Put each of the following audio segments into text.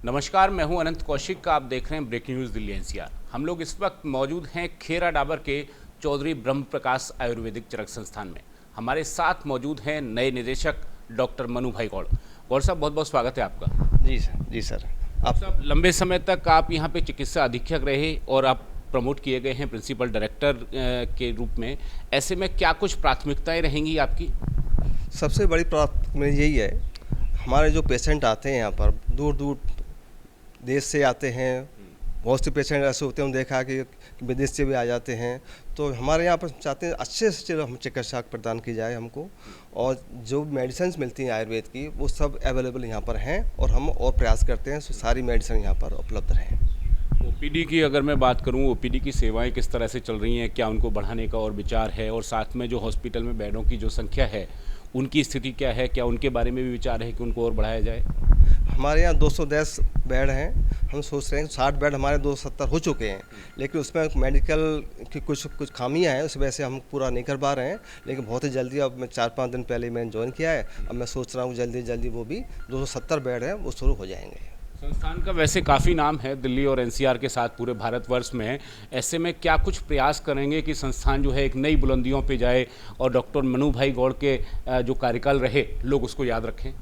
नमस्कार, मैं हूं अनंत कौशिक। आप देख रहे हैं ब्रेकिंग न्यूज़ दिल्ली एनसीआर। हम लोग इस वक्त मौजूद हैं खेरा डाबर के चौधरी ब्रह्म प्रकाश आयुर्वेदिक चरक संस्थान में। हमारे साथ मौजूद हैं नए निदेशक डॉक्टर मनु भाई गौड़। गौड़ साहब, बहुत बहुत स्वागत है आपका। जी सर। आप साहब, लंबे समय तक आप यहाँ पे चिकित्सा अधीक्षक रहे और आप प्रमोट किए गए हैं प्रिंसिपल डायरेक्टर के रूप में। ऐसे में क्या कुछ प्राथमिकताएँ रहेंगी आपकी? सबसे बड़ी प्राथमिकता यही है, हमारे जो पेशेंट आते हैं यहाँ पर दूर दूर देश से आते हैं। बहुत से पेशेंट ऐसे होते हैं, हम देखा कि विदेश से भी आ जाते हैं। तो हमारे यहाँ पर चाहते हैं अच्छे से हम चिकित्सा प्रदान की जाए हमको, और जो मेडिसिन मिलती हैं आयुर्वेद की वो सब अवेलेबल यहाँ पर हैं, और हम और प्रयास करते हैं सारी मेडिसिन यहाँ पर उपलब्ध रहें। ओपीडी की अगर मैं बात करूं, ओपीडी की सेवाएं किस तरह से चल रही हैं? क्या उनको बढ़ाने का और विचार है? और साथ में जो हॉस्पिटल में बेडों की जो संख्या है उनकी स्थिति क्या है? क्या उनके बारे में भी विचार है कि उनको और बढ़ाया जाए? हमारे यहाँ 210 बेड हैं। हम सोच रहे हैं 60 बेड हमारे 270 हो चुके हैं, लेकिन उसमें मेडिकल की कुछ खामियां हैं, उस वजह से हम पूरा नहीं कर पा रहे हैं। लेकिन बहुत ही जल्दी, अब मैं 4-5 दिन पहले मैंने ज्वाइन किया है, अब मैं सोच रहा हूँ जल्दी वो भी 270 बेड हैं वो शुरू हो जाएंगे। संस्थान का वैसे काफ़ी नाम है दिल्ली और एनसीआर के साथ पूरे भारतवर्ष में। ऐसे में क्या कुछ प्रयास करेंगे कि संस्थान जो है एक नई बुलंदियों पे जाए और डॉक्टर मनु भाई गौड़ के जो कार्यकाल रहे लोग उसको याद रखें?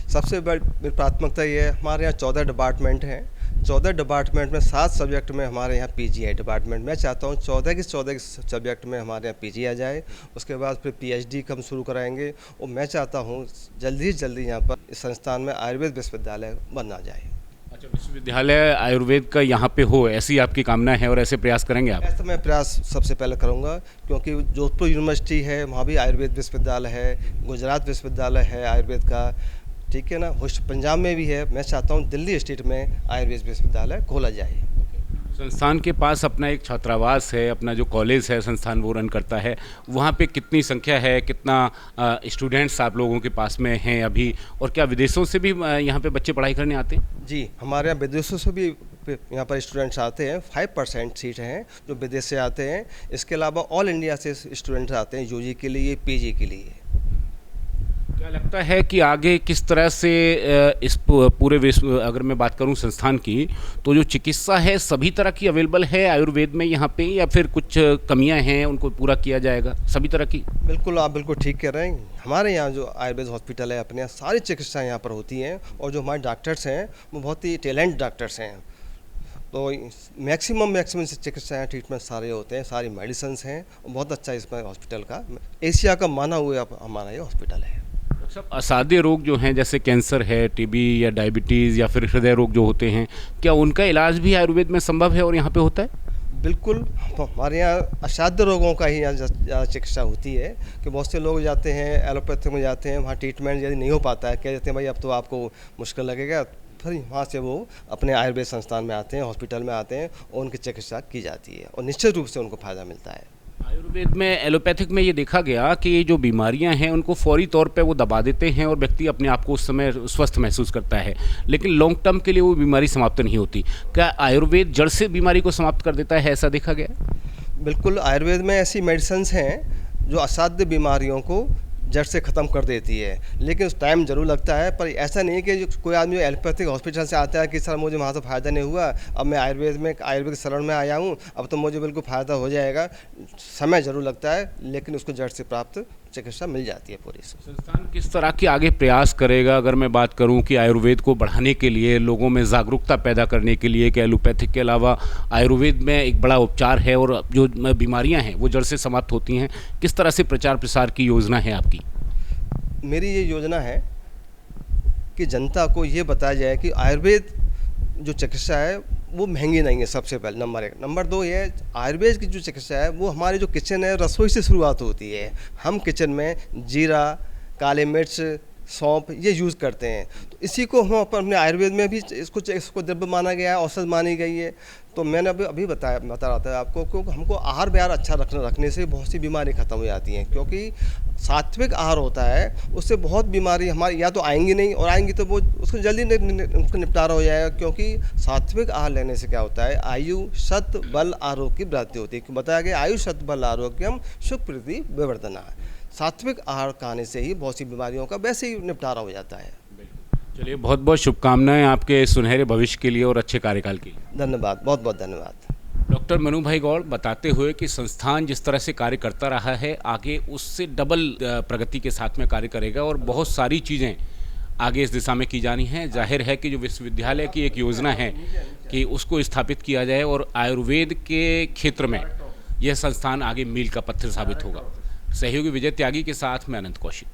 सबसे बड़ी प्राथमिकता ये है, हमारे यहाँ 14 डिपार्टमेंट हैं। 14 डिपार्टमेंट में 7 सब्जेक्ट में हमारे यहाँ पीजी है डिपार्टमेंट। मैं चाहता हूँ 14 के सब्जेक्ट में हमारे यहाँ पीजी आ जाए। उसके बाद फिर पीएचडी हम शुरू कराएंगे, और मैं चाहता हूँ जल्दी से जल्दी यहाँ पर इस संस्थान में आयुर्वेद विश्वविद्यालय बनना जाए। अच्छा, विश्वविद्यालय आयुर्वेद का यहाँ पे हो, ऐसी आपकी कामना है और ऐसे प्रयास करेंगे आप? ऐसा मैं प्रयास सबसे पहले करूँगा, क्योंकि जोधपुर यूनिवर्सिटी है, वहाँ भी आयुर्वेद विश्वविद्यालय है, गुजरात विश्वविद्यालय है आयुर्वेद का, ठीक है ना, पंजाब में भी है। मैं चाहता हूँ दिल्ली स्टेट में आयुर्वेद विश्वविद्यालय खोला जाए। संस्थान के पास अपना एक छात्रावास है, अपना जो कॉलेज है संस्थान वो रन करता है। वहाँ पे कितनी संख्या है, कितना स्टूडेंट्स आप लोगों के पास में हैं अभी, और क्या विदेशों से भी यहाँ पे बच्चे पढ़ाई करने आते हैं? जी, हमारे यहाँ विदेशों से भी यहाँ पर स्टूडेंट्स आते हैं। 5% सीट हैं जो विदेश से आते हैं। इसके अलावा ऑल इंडिया से स्टूडेंट्स आते हैं यूजी के लिए, पीजी के लिए। क्या लगता है कि आगे किस तरह से इस पूरे विश्व, अगर मैं बात करूं संस्थान की, तो जो चिकित्सा है सभी तरह की अवेलेबल है आयुर्वेद में यहाँ पे, या फिर कुछ कमियां हैं उनको पूरा किया जाएगा सभी तरह की? बिल्कुल, आप बिल्कुल ठीक कह रहे हैं। हमारे यहाँ जो आयुर्वेद हॉस्पिटल है, अपने यहाँ सारी चिकित्साएँ यहाँ पर होती हैं, और जो हमारे डॉक्टर्स हैं वो बहुत ही टैलेंट डॉक्टर्स हैं। तो मैक्सिमम चिकित्साएँ ट्रीटमेंट सारे होते हैं, सारी मेडिसिन हैं, और बहुत अच्छा इसमें हॉस्पिटल का एशिया का माना हुआ हमारा ये हॉस्पिटल है। सब असाध्य रोग जो हैं जैसे कैंसर है, टीबी या डायबिटीज़ या फिर हृदय रोग जो होते हैं, क्या उनका इलाज भी आयुर्वेद में संभव है और यहाँ पे होता है? बिल्कुल, हमारे यहाँ असाध्य रोगों का ही यहाँ ज़्यादा चिकित्सा होती है। कि बहुत से लोग जाते हैं एलोपैथी में जाते हैं, वहाँ ट्रीटमेंट यदि नहीं हो पाता है, कह देते हैं भाई अब तो आपको मुश्किल लगेगा, फिर वहाँ से वो अपने आयुर्वेद संस्थान में आते हैं, हॉस्पिटल में आते हैं, और उनकी चिकित्सा की जाती है, और निश्चित रूप से उनको फ़ायदा मिलता है। आयुर्वेद में, एलोपैथिक में ये देखा गया कि ये जो बीमारियां हैं उनको फौरी तौर पे वो दबा देते हैं और व्यक्ति अपने आप को उस समय स्वस्थ महसूस करता है, लेकिन लॉन्ग टर्म के लिए वो बीमारी समाप्त नहीं होती। क्या आयुर्वेद जड़ से बीमारी को समाप्त कर देता है, ऐसा देखा गया? बिल्कुल, आयुर्वेद में ऐसी मेडिसिन्स हैं जो असाध्य बीमारियों को जड़ से ख़त्म कर देती है, लेकिन उस टाइम ज़रूर लगता है। पर ऐसा नहीं कि जो कोई आदमी एलोपैथिक हॉस्पिटल से आता है कि सर मुझे वहाँ से फ़ायदा नहीं हुआ, अब मैं आयुर्वेद के शरण में आया हूँ, अब तो मुझे बिल्कुल फ़ायदा हो जाएगा। समय ज़रूर लगता है, लेकिन उसको जड़ से प्राप्त चिकित्सा मिल जाती है पूरी। संस्थान किस तरह के आगे प्रयास करेगा, अगर मैं बात करूं कि आयुर्वेद को बढ़ाने के लिए, लोगों में जागरूकता पैदा करने के लिए कि एलोपैथिक के अलावा आयुर्वेद में एक बड़ा उपचार है और जो बीमारियां हैं वो जड़ से समाप्त होती हैं, किस तरह से प्रचार प्रसार की योजना है आपकी? मेरी ये योजना है कि जनता को ये बताया जाए कि आयुर्वेद जो चिकित्सा है वो महंगी नहीं है, सबसे पहले नंबर 1। नंबर 2 ये आयुर्वेद की जो चिकित्सा है वो हमारी जो किचन है, रसोई से शुरुआत होती है। हम किचन में जीरा, काले मिर्च, सौंफ ये यूज़ करते हैं, तो इसी को हम अपने आयुर्वेद में भी इसको द्रव्य माना गया है, औषध मानी गई है। तो मैंने अभी अभी बता रहा था आपको, क्योंकि हमको आहार विहार अच्छा रखने से बहुत सी बीमारी ख़त्म हो जाती हैं, क्योंकि सात्विक आहार होता है उससे बहुत बीमारी हमारी या तो आएंगी नहीं, और आएंगी तो वो उसको जल्दी उसका निपटारा हो जाएगा। क्योंकि सात्विक आहार लेने से क्या होता है, आयु सत बल आरोग्य की वृद्धि होती है। बताया गया आयु सत बल आरोग्यम सुख प्रीति विवर्धना। सात्विक आहार खाने से ही बहुत सी बीमारियों का वैसे ही निपटारा हो जाता है। चलिए, बहुत बहुत शुभकामनाएं आपके सुनहरे भविष्य के लिए और अच्छे कार्यकाल के लिए। धन्यवाद, बहुत बहुत धन्यवाद। डॉक्टर मनु भाई गौड़ बताते हुए कि संस्थान जिस तरह से कार्य करता रहा है, आगे उससे डबल प्रगति के साथ में कार्य करेगा और बहुत सारी चीज़ें आगे इस दिशा में की जानी है। जाहिर है कि जो विश्वविद्यालय की एक योजना है कि उसको स्थापित किया जाए और आयुर्वेद के क्षेत्र में यह संस्थान आगे मील का पत्थर साबित होगा। सहयोगी विजय त्यागी के साथ मैं अनंत कौशिक।